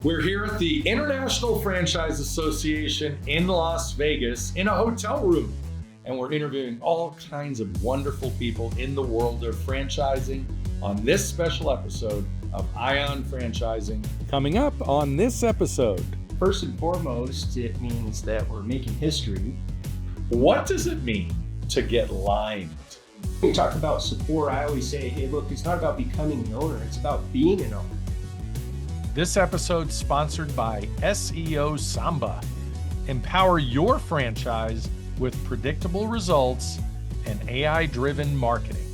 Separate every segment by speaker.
Speaker 1: We're here at the International Franchise Association in Las Vegas in a hotel room, and we're interviewing all kinds of wonderful people in the world of franchising on this special episode of Ion Franchising. Coming up on this episode.
Speaker 2: First and foremost, it means that we're making history.
Speaker 1: What does it mean to get limed?
Speaker 2: When we talk about support, I always say, hey, look, it's not about becoming an owner, it's about being an owner.
Speaker 3: This episode sponsored by SEO Samba. Empower your franchise with predictable results and AI-driven marketing.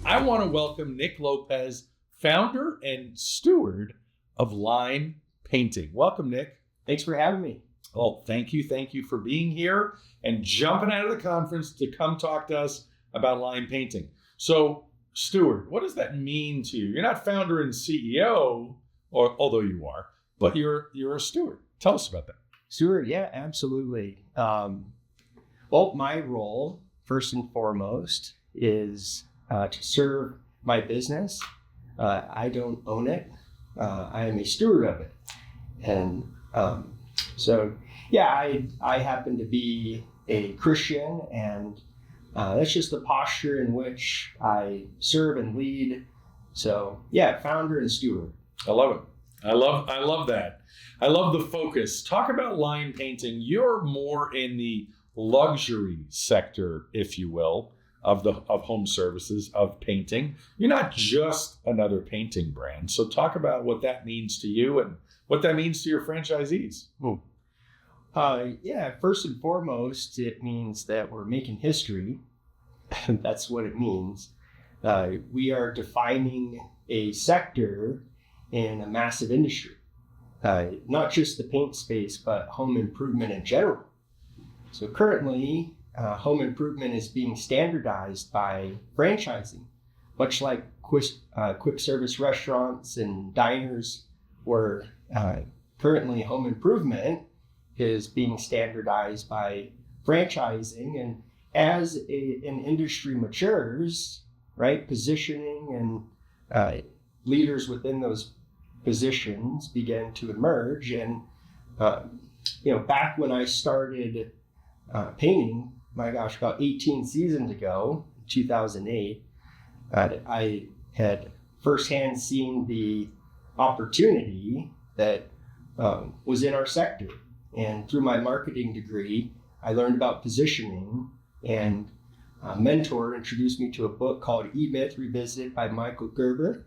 Speaker 1: I want to welcome Nick Lopez, founder and steward of Line Painting. Welcome, Nick.
Speaker 2: Thanks for having me.
Speaker 1: Well, thank you. Thank you for being here and jumping out of the conference to come talk to us about Line Painting. So, Steward, what does that mean to you? You're not founder and CEO, or although you are, but you're a steward. Tell us about that.
Speaker 2: Steward, yeah, absolutely. Well, my role, first and foremost, is to serve my business. I don't own it. I am a steward of it. And so, yeah, I happen to be a Christian, and that's just the posture in which I serve and lead. So, yeah, founder and steward.
Speaker 1: I love it. I love that. I love the focus. Talk about Line Painting. You're more in the luxury sector, if you will, of home services, of painting. You're not just another painting brand. So talk about what that means to you and what that means to your franchisees.
Speaker 2: Yeah, first and foremost, it means that we're making history. That's what it means. We are defining a sector in a massive industry, not just the paint space, but home improvement in general. So currently, home improvement is being standardized by franchising, much like quick service restaurants and diners, where currently home improvement is being standardized by franchising. And as an industry matures, right, positioning and leaders within those positions begin to emerge. And back when I started painting, my gosh, about 18 seasons ago, 2008, I had firsthand seen the opportunity that was in our sector. And through my marketing degree, I learned about positioning, and a mentor introduced me to a book called E-Myth Revisited by Michael Gerber.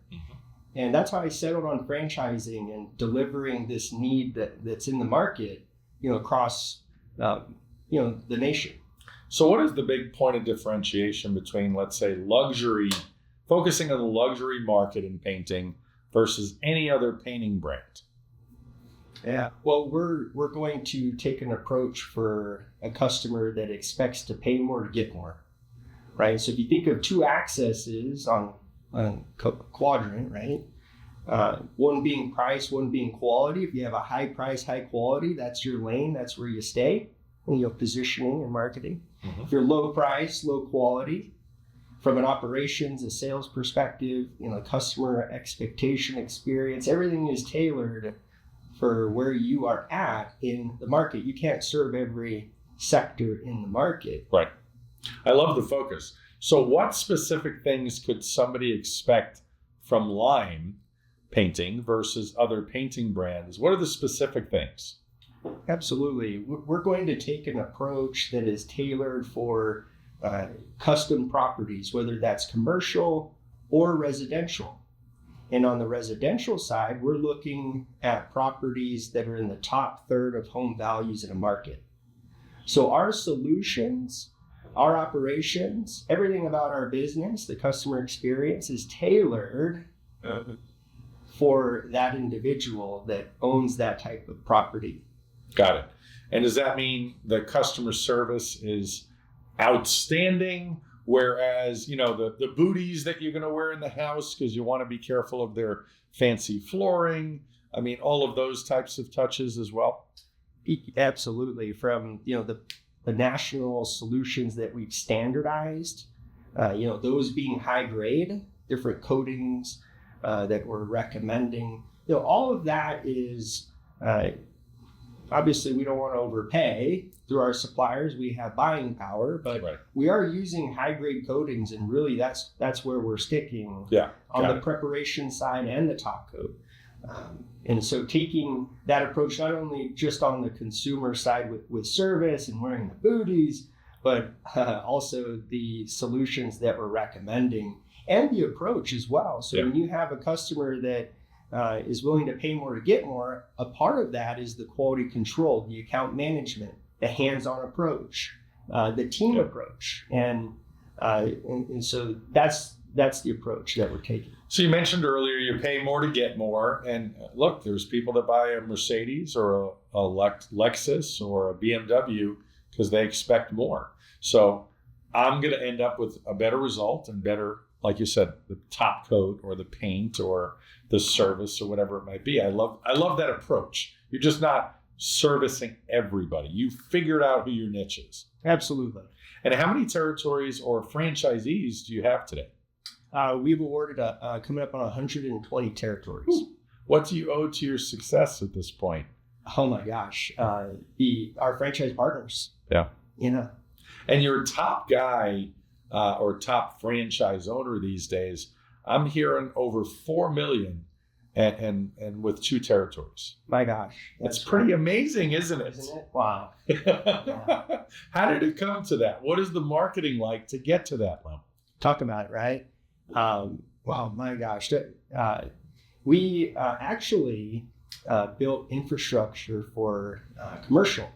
Speaker 2: And that's how I settled on franchising and delivering this need that's in the market, across, the nation.
Speaker 1: So what is the big point of differentiation between, let's say, luxury, focusing on the luxury market in painting versus any other painting brand?
Speaker 2: Yeah, well, we're going to take an approach for a customer that expects to pay more to get more, right? So if you think of two accesses on quadrant, right? One being price, one being quality. If you have a high price, high quality, that's your lane. That's where you stay. And, positioning and marketing. Mm-hmm. If you're low price, low quality, from an operations, a sales perspective, customer expectation, experience, everything is tailored for where you are at in the market. You can't serve every sector in the market.
Speaker 1: Right. I love the focus. So what specific things could somebody expect from Line Painting versus other painting brands? What are the specific things?
Speaker 2: Absolutely. We're going to take an approach that is tailored for custom properties, whether that's commercial or residential. And on the residential side, we're looking at properties that are in the top third of home values in a market. So our solutions, our operations, everything about our business, the customer experience is tailored for that individual that owns that type of property.
Speaker 1: Got it. And does that mean the customer service is outstanding? Whereas, the booties that you're going to wear in the house because you want to be careful of their fancy flooring. I mean, all of those types of touches as well.
Speaker 2: Absolutely. From, the national solutions that we've standardized, those being high grade, different coatings that we're recommending, all of that is Obviously, we don't want to overpay through our suppliers. We have buying power, but we are using high-grade coatings, and really that's where we're sticking on the preparation side and the top coat. And so taking that approach, not only just on the consumer side with service and wearing the booties, but also the solutions that we're recommending and the approach as well. So when you have a customer that is willing to pay more to get more, a part of that is the quality control, the account management, the hands-on approach, the team approach. And so that's the approach that we're taking.
Speaker 1: So you mentioned earlier you pay more to get more. And look, there's people that buy a Mercedes or a Lexus or a BMW because they expect more. So I'm going to end up with a better result and better, like you said, the top coat or the paint or the service or whatever it might be. I love that approach. You're just not servicing everybody. You figured out who your niche is.
Speaker 2: Absolutely.
Speaker 1: And how many territories or franchisees do you have today?
Speaker 2: We've awarded coming up on 120 territories.
Speaker 1: Ooh. What do you owe to your success at this point?
Speaker 2: Oh my gosh, our franchise partners.
Speaker 1: Yeah.
Speaker 2: And
Speaker 1: your top guy or top franchise owner these days, I'm hearing over 4 million and with 2 territories.
Speaker 2: My gosh.
Speaker 1: That's pretty amazing, isn't it?
Speaker 2: Isn't it? Wow.
Speaker 1: How did it come to that? What is the marketing like to get to that level?
Speaker 2: Talk about it, right? Wow, my gosh. We actually built infrastructure for commercial.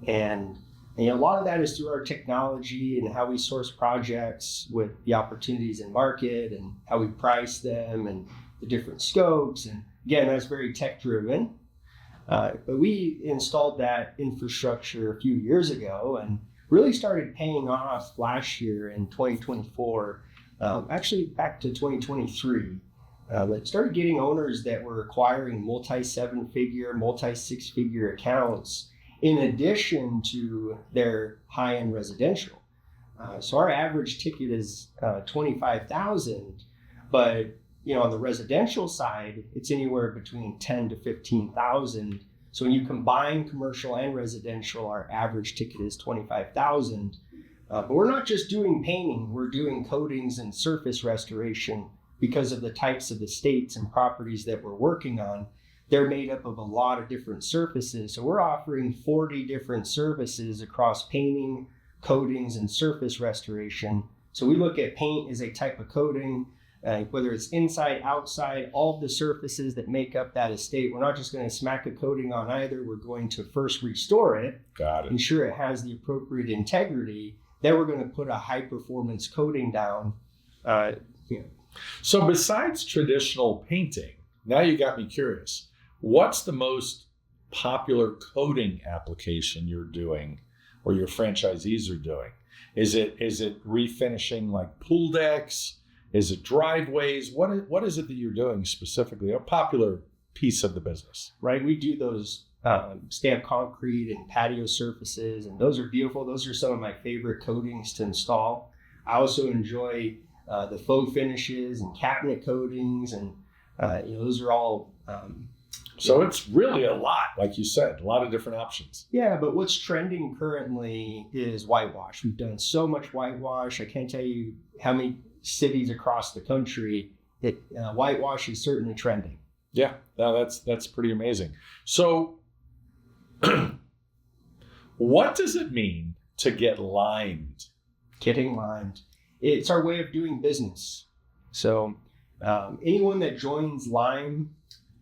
Speaker 2: And a lot of that is through our technology and how we source projects with the opportunities in market and how we price them and the different scopes. And again, that's very tech driven. But we installed that infrastructure a few years ago and really started paying off last year in 2024, actually back to 2023. But started getting owners that were acquiring multi-7-figure, multi-6-figure accounts in addition to their high-end residential. So our average ticket is $25,000, but on the residential side, it's anywhere between $10,000 to $15,000. So when you combine commercial and residential, our average ticket is $25,000. But we're not just doing painting; we're doing coatings and surface restoration because of the types of estates and properties that we're working on. They're made up of a lot of different surfaces. So we're offering 40 different services across painting, coatings, and surface restoration. So we look at paint as a type of coating, whether it's inside, outside, all of the surfaces that make up that estate. We're not just going to smack a coating on either. We're going to first restore it, ensure it has the appropriate integrity. Then we're going to put a high performance coating down.
Speaker 1: So besides traditional painting, now you got me curious. What's the most popular coating application you're doing or your franchisees are doing? Is it refinishing like pool decks? Is it driveways? What is it that you're doing specifically? A popular piece of the business.
Speaker 2: Right. We do those stamped concrete and patio surfaces, and those are beautiful. Those are some of my favorite coatings to install. I also enjoy the faux finishes and cabinet coatings, and those are all.
Speaker 1: So it's really a lot, like you said, a lot of different options.
Speaker 2: Yeah, but what's trending currently is whitewash. We've done so much whitewash. I can't tell you how many cities across the country that whitewash is certainly trending.
Speaker 1: Yeah, no, that's pretty amazing. So what does it mean to get limed?
Speaker 2: Getting limed. It's our way of doing business. So anyone that joins Lime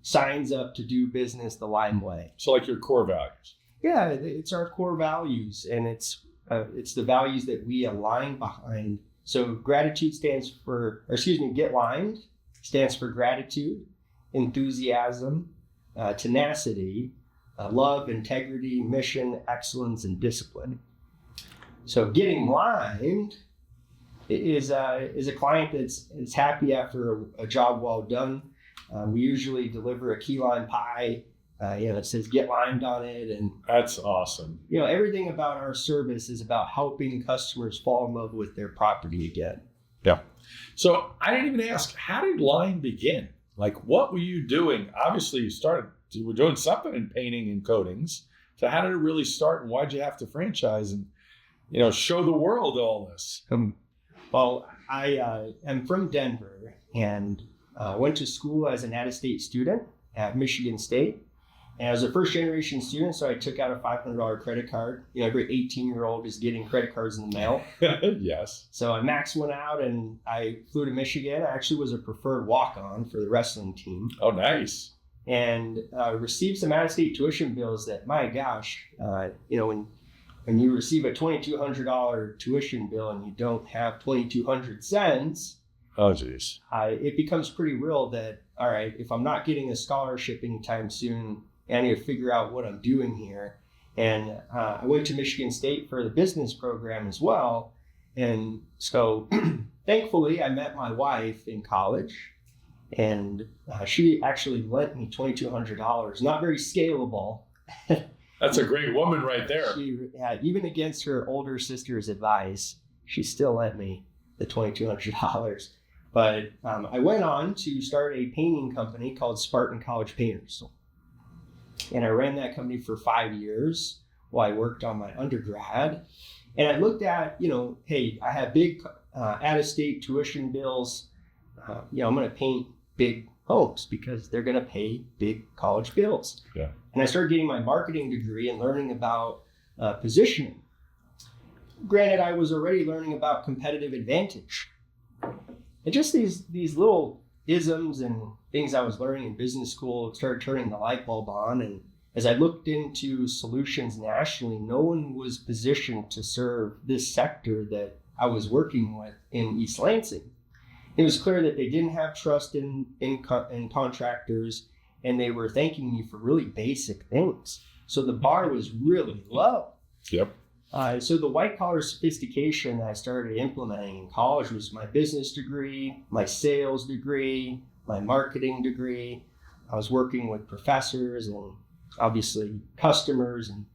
Speaker 2: signs up to do business the Lime way.
Speaker 1: So like your core values.
Speaker 2: Yeah, it's our core values, and it's the values that we align behind. So gratitude get limed stands for gratitude, enthusiasm, tenacity, love, integrity, mission, excellence, and discipline. So getting limed is a client that's happy after a job well done. We usually deliver a key lime pie, that says get limed on it. And
Speaker 1: that's awesome.
Speaker 2: Everything about our service is about helping customers fall in love with their property again.
Speaker 1: Yeah. So I didn't even ask, how did Lime begin? Like, what were you doing? Obviously, you started You were doing something in painting and coatings. So how did it really start, and why'd you have to franchise and, show the world all this?
Speaker 2: Well, I am from Denver and went to school as an out-of-state student at Michigan State. And I was a first-generation student, so I took out a $500 credit card. Every 18-year-old is getting credit cards in the mail.
Speaker 1: Yes.
Speaker 2: So I maxed one out, and I flew to Michigan. I actually was a preferred walk-on for the wrestling team.
Speaker 1: Oh, nice.
Speaker 2: And received some out-of-state tuition bills that, my gosh, when you receive a $2,200 tuition bill and you don't have 2,200 cents,
Speaker 1: oh, geez.
Speaker 2: It becomes pretty real that, all right, if I'm not getting a scholarship anytime soon, I need to figure out what I'm doing here. And I went to Michigan State for the business program as well. And so thankfully, I met my wife in college, and she actually lent me $2,200. Not very scalable.
Speaker 1: That's a great woman right there.
Speaker 2: Even against her older sister's advice, she still lent me the $2,200. But I went on to start a painting company called Spartan College Painters. And I ran that company for 5 years while I worked on my undergrad. And I looked at, hey, I have big out-of-state tuition bills. I'm going to paint big homes because they're going to pay big college bills.
Speaker 1: Yeah.
Speaker 2: And I started getting my marketing degree and learning about positioning. Granted, I was already learning about competitive advantage. And just these little isms and things I was learning in business school started turning the light bulb on. And as I looked into solutions nationally, no one was positioned to serve this sector that I was working with in East Lansing. It was clear that they didn't have trust in contractors, and they were thanking me for really basic things. So the bar was really low.
Speaker 1: Yep.
Speaker 2: So the white collar sophistication I started implementing in college was my business degree, my sales degree, my marketing degree. I was working with professors and obviously customers, and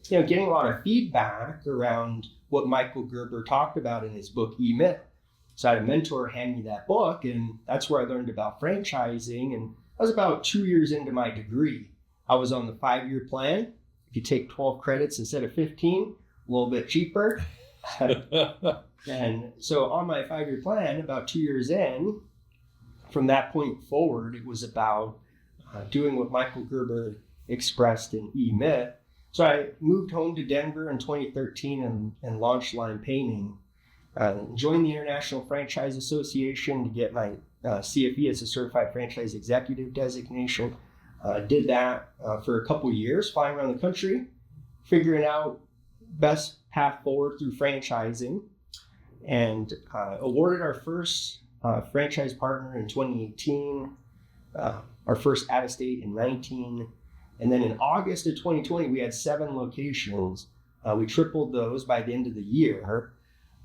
Speaker 2: getting a lot of feedback around what Michael Gerber talked about in his book E-Myth. So I had a mentor hand me that book, and that's where I learned about franchising. And I was about 2 years into my degree. I was on the 5-year plan. If you take 12 credits instead of 15, a little bit cheaper. And so on my 5-year plan, about 2 years in, from that point forward, it was about doing what Michael Gerber expressed in E-Myth. So I moved home to Denver in 2013 and launched Line Painting. Joined the International Franchise Association to get my CFE as a Certified Franchise Executive designation. Did that for a couple years, flying around the country, figuring out best path forward through franchising, and awarded our first franchise partner in 2018, our first out-of-state in 19, and then in August of 2020, we had 7 locations. We tripled those by the end of the year.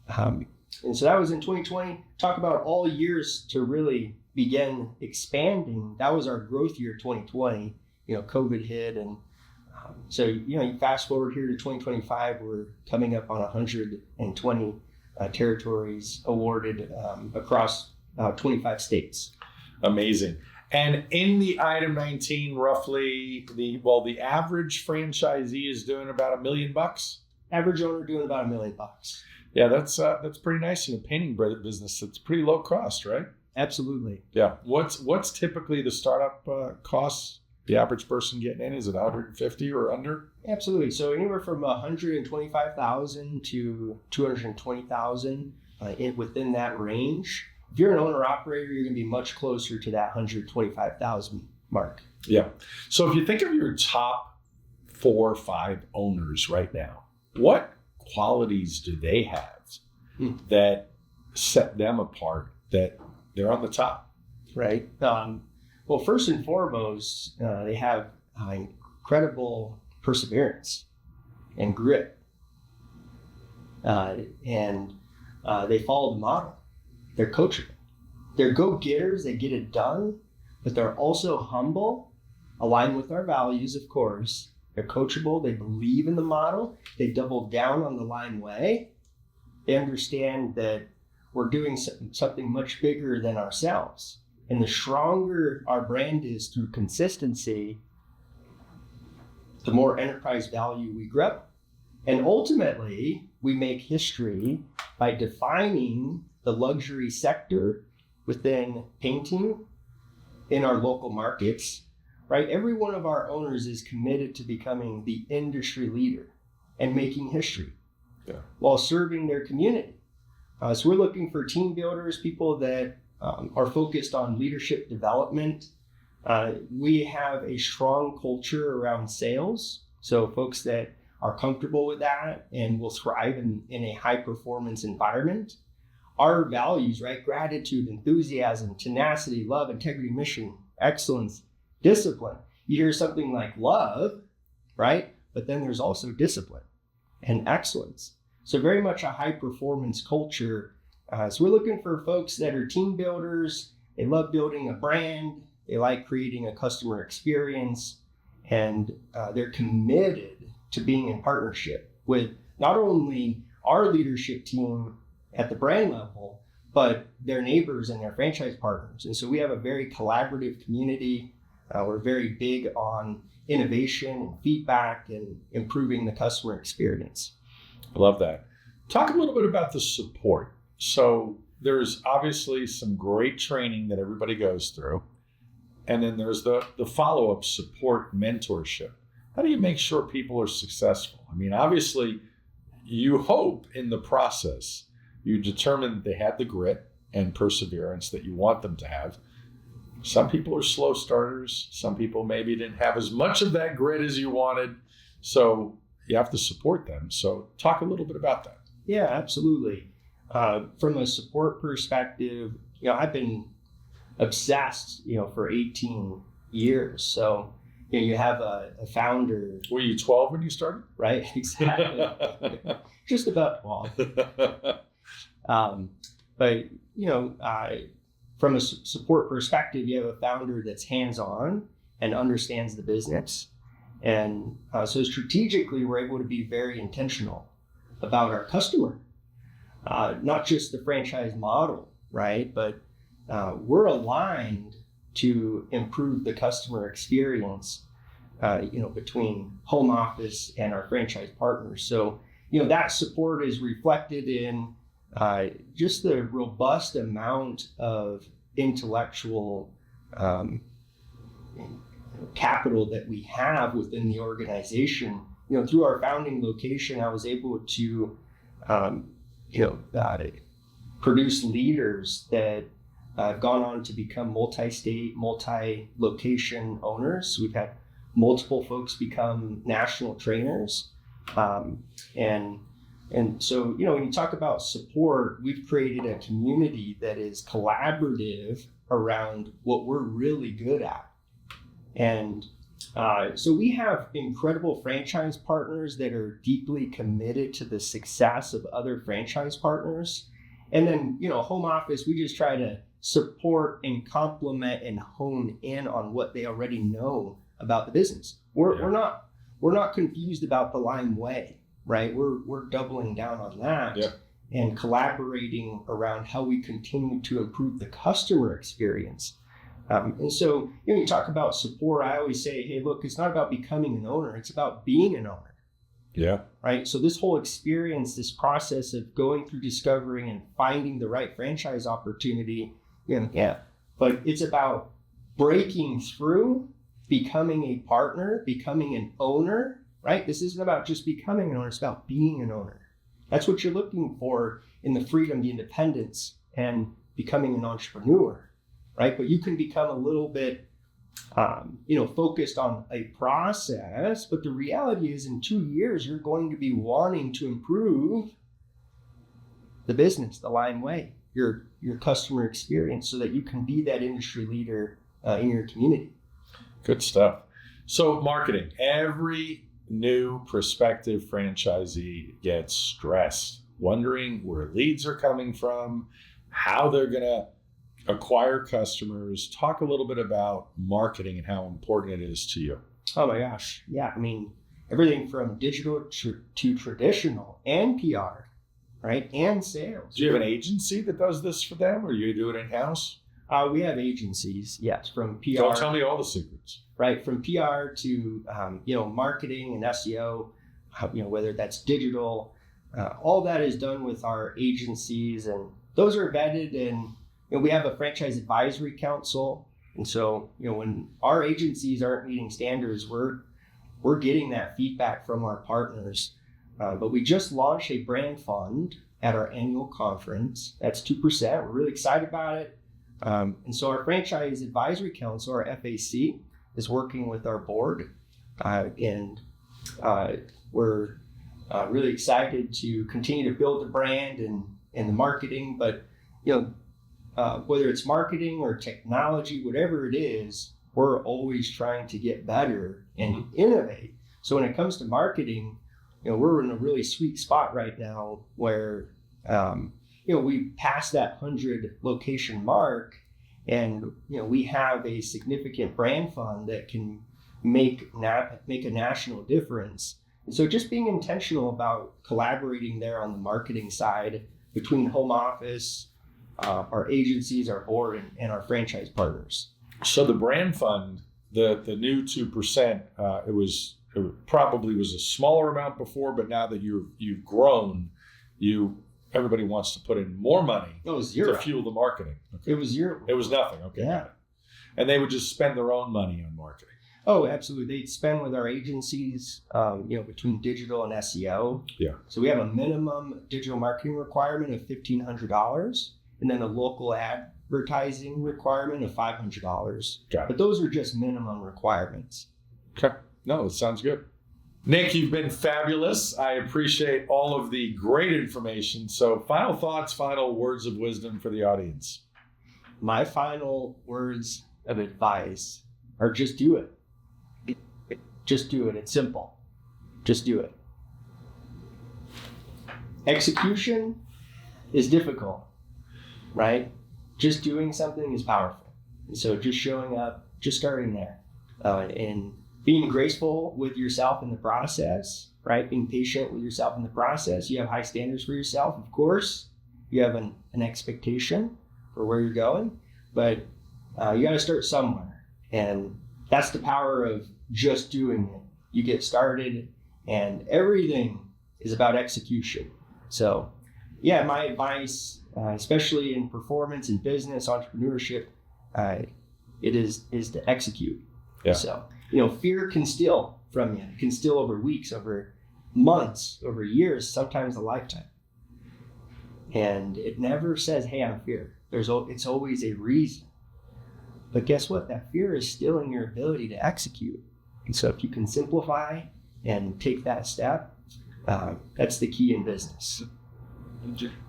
Speaker 2: And so that was in 2020. Talk about all years to really begin expanding. That was our growth year, 2020. COVID hit, and so you fast forward here to 2025. We're coming up on 120 territories awarded across 25 states.
Speaker 1: Amazing. And in the item 19, roughly the average franchisee is doing about $1 million.
Speaker 2: Average owner doing about $1 million.
Speaker 1: Yeah, that's pretty nice in a painting business. It's pretty low cost, right?
Speaker 2: Absolutely.
Speaker 1: Yeah. What's typically the startup costs? The average person getting in, is it 150 or under?
Speaker 2: Absolutely. So anywhere from 125,000 to 220,000 within that range. If you're an owner operator, you're going to be much closer to that 125,000 mark.
Speaker 1: Yeah. So if you think of your top 4 or 5 owners right now, what qualities do they have that set them apart, that they're on the top?
Speaker 2: Right. Well, first and foremost, they have incredible perseverance and grit. And they follow the model. They're coachable. They're go-getters. They get it done, but they're also humble, aligned with our values, of course. They're coachable. They believe in the model. They double down on the Line way. They understand that we're doing something much bigger than ourselves. And the stronger our brand is through consistency, the more enterprise value we grow. And ultimately, we make history by defining the luxury sector within painting in our local markets, right? Every one of our owners is committed to becoming the industry leader and making history while serving their community. So we're looking for team builders, people that are focused on leadership development. We have a strong culture around sales. So folks that are comfortable with that and will thrive in a high performance environment. Our values, right? Gratitude, enthusiasm, tenacity, love, integrity, mission, excellence, discipline. You hear something like love, right? But then there's also discipline and excellence. So very much a high performance culture. So we're looking for folks that are team builders. They love building a brand. They like creating a customer experience, and they're committed to being in partnership with not only our leadership team at the brand level, but their neighbors and their franchise partners. And so we have a very collaborative community. We're very big on innovation and feedback and improving the customer experience.
Speaker 1: I love that. Talk a little bit about the support. So there's obviously some great training that everybody goes through. And then there's the follow-up support mentorship. How do you make sure people are successful? I mean, obviously, you hope in the process, you determine that they had the grit and perseverance that you want them to have. Some people are slow starters. Some people maybe didn't have as much of that grit as you wanted. So you have to support them. So talk a little bit about that.
Speaker 2: Yeah, absolutely. From a support perspective, I've been obsessed, for 18 years. So, you have a founder.
Speaker 1: Were you 12 when you started?
Speaker 2: Right, exactly. Just about 12. But, from a support perspective, you have a founder that's hands-on and understands the business. And so strategically, we're able to be very intentional about our customer, not just the franchise model, right? But we're aligned to improve the customer experience, between home office and our franchise partners. So, that support is reflected in just the robust amount of intellectual capital that we have within the organization. Through our founding location, I was able to, produce leaders that have gone on to become multi-state, multi-location owners. We've had multiple folks become national trainers. And so, when you talk about support, we've created a community that is collaborative around what we're really good at. And so we have incredible franchise partners that are deeply committed to the success of other franchise partners. And then, home office, we just try to support and complement and hone in on what they already know about the business. We're not confused about the Lime Way, right? We're doubling down on that and collaborating around how we continue to improve the customer experience. And so, you talk about support, I always say, hey, look, it's not about becoming an owner, it's about being an owner.
Speaker 1: Yeah.
Speaker 2: Right. So this whole experience, this process of going through discovering and finding the right franchise opportunity, but it's about breaking through, becoming a partner, becoming an owner, right? This isn't about just becoming an owner, it's about being an owner. That's what you're looking for in the freedom, the independence, and becoming an entrepreneur, right? But you can become a little bit focused on a process, but the reality is in 2 years, you're going to be wanting to improve the business, the Lime Way, your customer experience, so that you can be that industry leader in your community.
Speaker 1: Good stuff. So marketing, every new prospective franchisee gets stressed, wondering where leads are coming from, how they're going to acquire customers. Talk a little bit about marketing and how important it is to you.
Speaker 2: Oh my gosh. Yeah. I mean, everything from digital to traditional and PR, right? And sales.
Speaker 1: Do you have an agency that does this for them, or you do it in-house?
Speaker 2: We have agencies, yes, from PR.
Speaker 1: Don't tell me all the secrets.
Speaker 2: Right, from PR to marketing and SEO, whether that's digital, all that is done with our agencies, and those are vetted. And we have a franchise advisory council, and so when our agencies aren't meeting standards, we're getting that feedback from our partners. But we just launched a brand fund at our annual conference. That's 2%. We're really excited about it. And so our franchise advisory council, our FAC, is working with our board, and we're really excited to continue to build the brand and the marketing. But whether it's marketing or technology, whatever it is, we're always trying to get better and innovate. So when it comes to marketing, we're in a really sweet spot right now where we passed that 100 location mark, and we have a significant brand fund that can make a national difference. And so just being intentional about collaborating there on the marketing side between home office, our agencies, our board, and our franchise partners.
Speaker 1: So the brand fund, the new 2%, it probably was a smaller amount before, but now that you've grown, everybody wants to put in more money to fuel the marketing. Okay.
Speaker 2: It was zero.
Speaker 1: It was nothing. Okay.
Speaker 2: Yeah.
Speaker 1: And they would just spend their own money on marketing.
Speaker 2: Oh, absolutely. They'd spend with our agencies, between digital and SEO.
Speaker 1: Yeah.
Speaker 2: So we have a minimum digital marketing requirement of $1,500, and then a local advertising requirement of $500.
Speaker 1: Got it.
Speaker 2: But those are just minimum requirements.
Speaker 1: Okay. No, it sounds good. Nick, you've been fabulous. I appreciate all of the great information. So final thoughts, final words of wisdom for the audience.
Speaker 2: My final words of advice are just do it. Just do it. It's simple. Just do it. Execution is difficult, right? Just doing something is powerful. And so just showing up, just starting there, and being graceful with yourself in the process, right? Being patient with yourself in the process. You have high standards for yourself, of course. You have an expectation for where you're going, but you got to start somewhere. And that's the power of just doing it. You get started, and everything is about execution. So, yeah, my advice, especially in performance and business, entrepreneurship, it is to execute.
Speaker 1: Yeah.
Speaker 2: So, fear can steal from you. It can steal over weeks, over months, over years, sometimes a lifetime. And it never says, hey, I'm fear. It's always a reason. But guess what? That fear is stealing your ability to execute. And so if you can simplify and take that step, that's the key in business.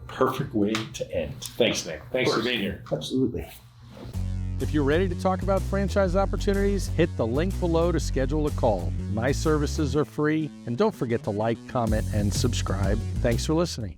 Speaker 1: Perfect way to end. Thanks, Nick. Thanks for being here.
Speaker 2: Absolutely.
Speaker 3: If you're ready to talk about franchise opportunities, hit the link below to schedule a call. My services are free, and don't forget to like, comment, and subscribe. Thanks for listening.